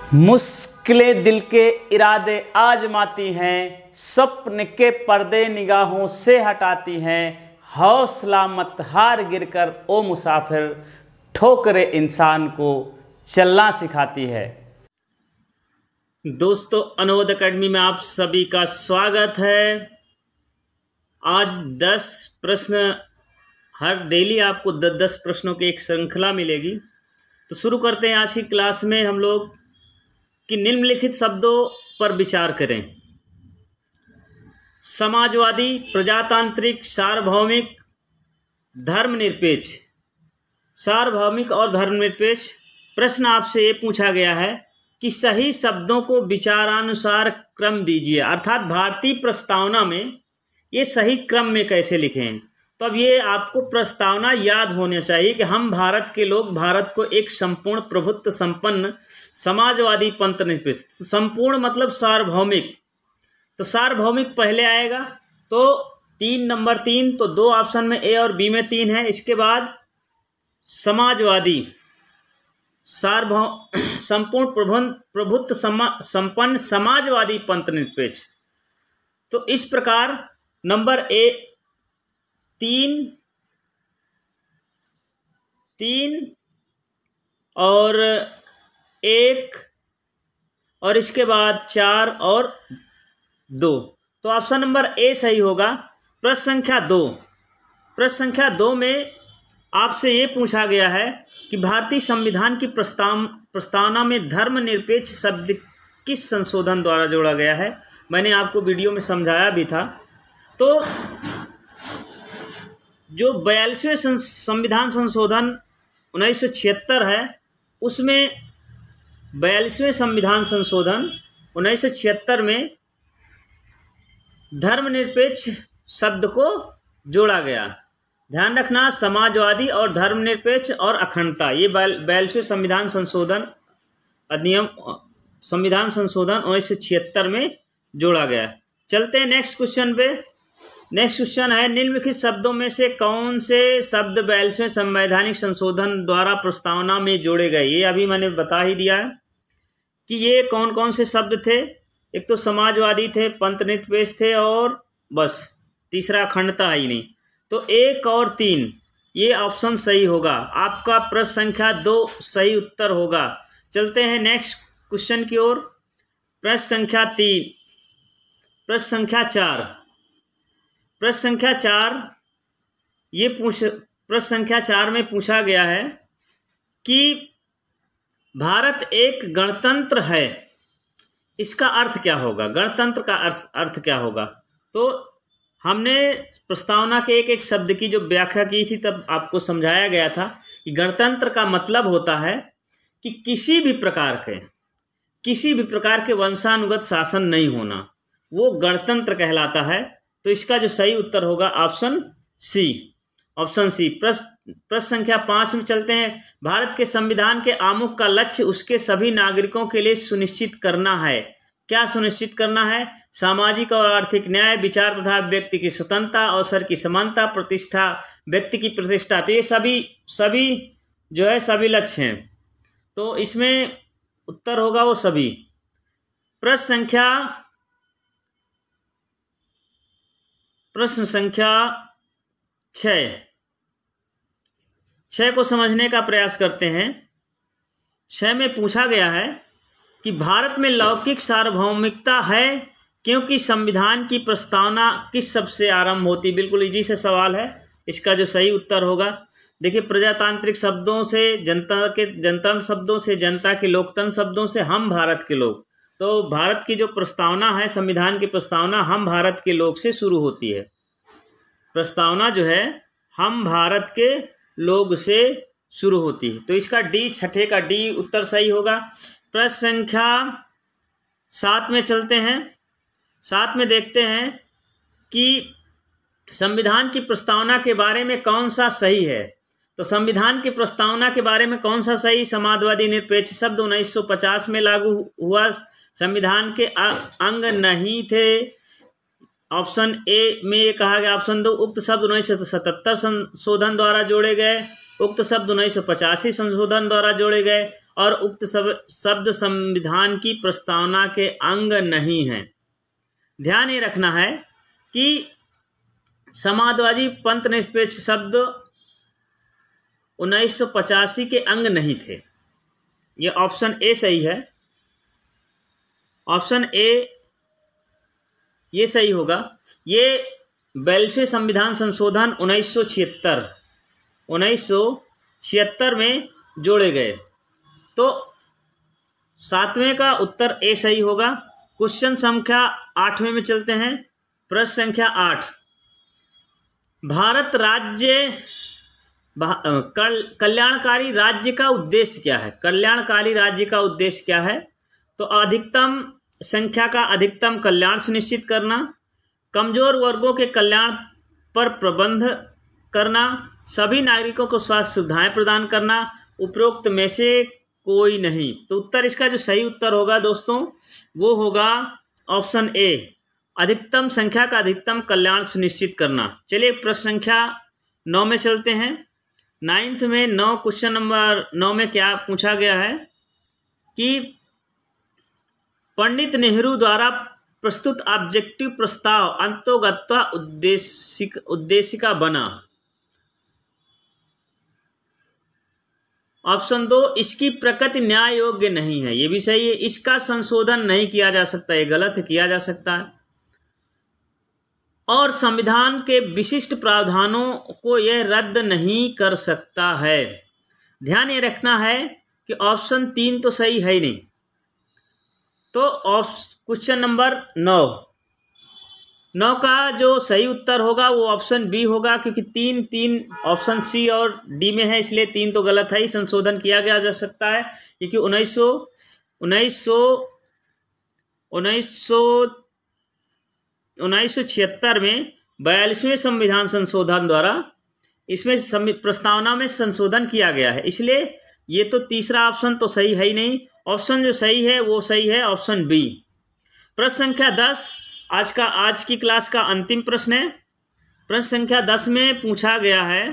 मुश्किलें दिल के इरादे आजमाती हैं, स्वप्न के पर्दे निगाहों से हटाती हैं। हौसला मत हार गिरकर ओ मुसाफिर, ठोकरे इंसान को चलना सिखाती है। दोस्तों, अनोद एकेडमी में आप सभी का स्वागत है। आज 10 प्रश्न, हर डेली आपको 10 प्रश्नों की एक श्रृंखला मिलेगी। तो शुरू करते हैं आज की क्लास में हम लोग कि निम्नलिखित शब्दों पर विचार करें। समाजवादी, प्रजातांत्रिक, सार्वभौमिक, धर्मनिरपेक्ष। सार्वभौमिक और धर्मनिरपेक्ष प्रश्न आपसे ये पूछा गया है कि सही शब्दों को विचारानुसार क्रम दीजिए, अर्थात भारतीय प्रस्तावना में ये सही क्रम में कैसे लिखें। तो अब ये आपको प्रस्तावना याद होनी चाहिए कि हम भारत के लोग भारत को एक संपूर्ण प्रभुत्व संपन्न समाजवादी पंथ निरपेक्ष, संपूर्ण मतलब सार्वभौमिक। तो सार्वभौमिक पहले आएगा, तो नंबर 3, तो 2 ऑप्शन में ए और बी में 3 है। इसके बाद समाजवादी, संपूर्ण प्रभुत्व संपन्न समाजवादी पंथ निरपेक्ष। तो इस प्रकार नंबर ए 3 और 1 और इसके बाद 4 और 2, तो ऑप्शन नंबर ए सही होगा। प्रश्न संख्या 2 में आपसे ये पूछा गया है कि भारतीय संविधान की प्रस्तावना में धर्मनिरपेक्ष शब्द किस संशोधन द्वारा जोड़ा गया है। मैंने आपको वीडियो में समझाया भी था। तो जो 42वें संविधान संशोधन 1976 है, उसमें 42वें संविधान संशोधन 1976 में धर्मनिरपेक्ष शब्द को जोड़ा गया। ध्यान रखना, समाजवादी और धर्मनिरपेक्ष और अखंडता, ये 42वें संविधान संशोधन अधिनियम संविधान संशोधन 1976 में जोड़ा गया। चलते हैं नेक्स्ट क्वेश्चन पे। नेक्स्ट क्वेश्चन है, निम्नलिखित शब्दों में से कौन से शब्द 42वें संवैधानिक संशोधन द्वारा प्रस्तावना में जोड़े गए। ये अभी मैंने बता ही दिया है कि ये कौन कौन से शब्द थे। एक तो समाजवादी थे, पंथ निरपेक्ष थे और बस तीसरा अखंडता ही नहीं। तो 1 और 3 ये ऑप्शन सही होगा। आपका प्रश्न संख्या 2 सही उत्तर होगा। चलते हैं नेक्स्ट क्वेश्चन की ओर। प्रश्न संख्या 4 ये प्रश्न संख्या 4 में पूछा गया है कि भारत एक गणतंत्र है, इसका अर्थ क्या होगा। गणतंत्र का अर्थ क्या होगा। तो हमने प्रस्तावना के एक शब्द की जो व्याख्या की थी, तब आपको समझाया गया था कि गणतंत्र का मतलब होता है कि किसी भी प्रकार के वंशानुगत शासन नहीं होना, वो गणतंत्र कहलाता है। तो इसका जो सही उत्तर होगा ऑप्शन सी। प्रश्न संख्या 5 में चलते हैं। भारत के संविधान के आमुख का लक्ष्य उसके सभी नागरिकों के लिए सुनिश्चित करना है। क्या सुनिश्चित करना है। सामाजिक और आर्थिक न्याय, विचार तथा व्यक्ति की स्वतंत्रता, अवसर की समानता, प्रतिष्ठा, व्यक्ति की प्रतिष्ठा। तो ये सभी जो है सभी लक्ष्य हैं। तो इसमें उत्तर होगा वो सभी। प्रश्न संख्या 6 को समझने का प्रयास करते हैं। 6 में पूछा गया है कि भारत में लौकिक सार्वभौमिकता है क्योंकि संविधान की प्रस्तावना किस शब्द से आरंभ होती। बिल्कुल इजी से सवाल है। इसका जो सही उत्तर होगा, देखिए, प्रजातांत्रिक शब्दों से, जनतंत्र शब्दों से, जनता के लोकतंत्र शब्दों से, हम भारत के लोग। तो भारत की जो प्रस्तावना है, संविधान की प्रस्तावना हम भारत के लोग से शुरू होती है। प्रस्तावना जो है हम भारत के लोग से शुरू होती है। तो इसका डी, 6 का डी उत्तर सही होगा। प्रश्न संख्या 7 में चलते हैं। 7 में देखते हैं कि संविधान की प्रस्तावना के बारे में कौन सा सही है। तो संविधान की प्रस्तावना के बारे में कौन सा सही। समाजवादी निरपेक्ष शब्द 1950 में लागू हुआ, संविधान के अंग नहीं थे। ऑप्शन ए में ये कहा गया। ऑप्शन 2, उक्त शब्द 1977 संशोधन द्वारा जोड़े गए। उक्त शब्द 1985 संशोधन द्वारा जोड़े गए। और उक्त शब्द संविधान की प्रस्तावना के अंग नहीं हैं। ध्यान ये रखना है कि समाजवादी पंथ निरपेक्ष शब्द 1985 के अंग नहीं थे। ये ऑप्शन ए सही है, ऑप्शन ए ये सही होगा। ये 42वें संविधान संशोधन 1976 में जोड़े गए। तो 7वें का उत्तर ए सही होगा। क्वेश्चन संख्या 8वें में चलते हैं। प्रश्न संख्या 8, भारत राज्य कल्याणकारी राज्य का उद्देश्य क्या है? कल्याणकारी राज्य का उद्देश्य क्या है? तो अधिकतम संख्या का अधिकतम कल्याण सुनिश्चित करना, कमजोर वर्गों के कल्याण पर प्रबंध करना, सभी नागरिकों को स्वास्थ्य सुविधाएं प्रदान करना, उपरोक्त में से कोई नहीं। तो उत्तर इसका जो सही उत्तर होगा दोस्तों वो होगा ऑप्शन ए, अधिकतम संख्या का अधिकतम कल्याण सुनिश्चित करना। चलिए प्रश्न संख्या 9 में चलते हैं। 9th में 9 क्वेश्चन नंबर 9 में क्या पूछा गया है कि पंडित नेहरू द्वारा प्रस्तुत ऑब्जेक्टिव प्रस्ताव अंतोगत्वा उद्देशिका बना। ऑप्शन 2, इसकी प्रकृति न्याय योग्य नहीं है। ये भी सही है। इसका संशोधन नहीं किया जा सकता, ये गलत है, किया जा सकता है। और संविधान के विशिष्ट प्रावधानों को यह रद्द नहीं कर सकता है। ध्यान ये रखना है कि ऑप्शन 3 तो सही है ही नहीं। तो क्वेश्चन नंबर 9 का जो सही उत्तर होगा वो ऑप्शन बी होगा, क्योंकि 3 ऑप्शन सी और डी में है, इसलिए 3 तो गलत है। संशोधन किया गया जा सकता है क्योंकि 1976 में 42वें संविधान संशोधन द्वारा इसमें प्रस्तावना में संशोधन किया गया है, इसलिए ये तो तीसरा ऑप्शन तो सही है ही नहीं। ऑप्शन जो सही है वो सही है ऑप्शन बी। प्रश्न संख्या 10 आज की क्लास का अंतिम प्रश्न है। प्रश्न संख्या 10 में पूछा गया है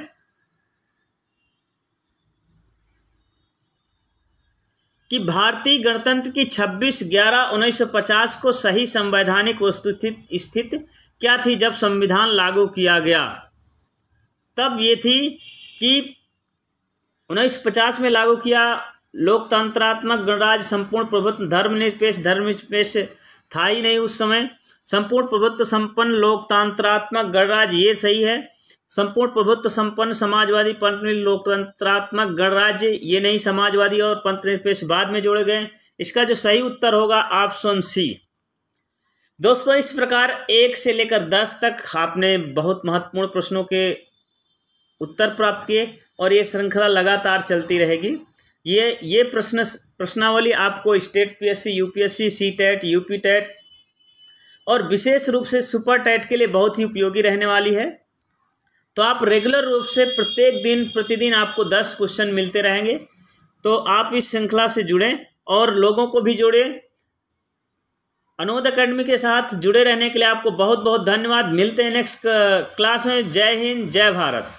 कि भारतीय गणतंत्र की 26/11/1950 को सही संवैधानिक स्थिति क्या थी जब संविधान लागू किया गया? तब ये थी कि 1950 में लागू किया, लोकतंत्रात्मक गणराज्य, संपूर्ण प्रभुत्व, धर्मनिरपेक्ष था ही नहीं उस समय। संपूर्ण प्रभुत्व संपन्न लोकतंत्रात्मक गणराज्य ये सही है। संपूर्ण प्रभुत्व संपन्न समाजवादी पंथ लोकतंत्रात्मक गणराज्य ये नहीं, समाजवादी और पंथ निरपेक्ष बाद में जोड़े गए। इसका जो सही उत्तर होगा ऑप्शन सी। दोस्तों इस प्रकार 1 से लेकर 10 तक आपने बहुत महत्वपूर्ण प्रश्नों के उत्तर प्राप्त किए और ये श्रृंखला लगातार चलती रहेगी। ये प्रश्नावली आपको state PSC, UPSC, CTET, UP TET और विशेष रूप से सुपर टेट के लिए बहुत ही उपयोगी रहने वाली है। तो आप रेगुलर रूप से प्रतिदिन आपको 10 क्वेश्चन मिलते रहेंगे। तो आप इस श्रृंखला से जुड़ें और लोगों को भी जोड़ें। अनोद एकेडमी के साथ जुड़े रहने के लिए आपको बहुत बहुत धन्यवाद। मिलते हैं नेक्स्ट क्लास में। जय हिंद, जय भारत।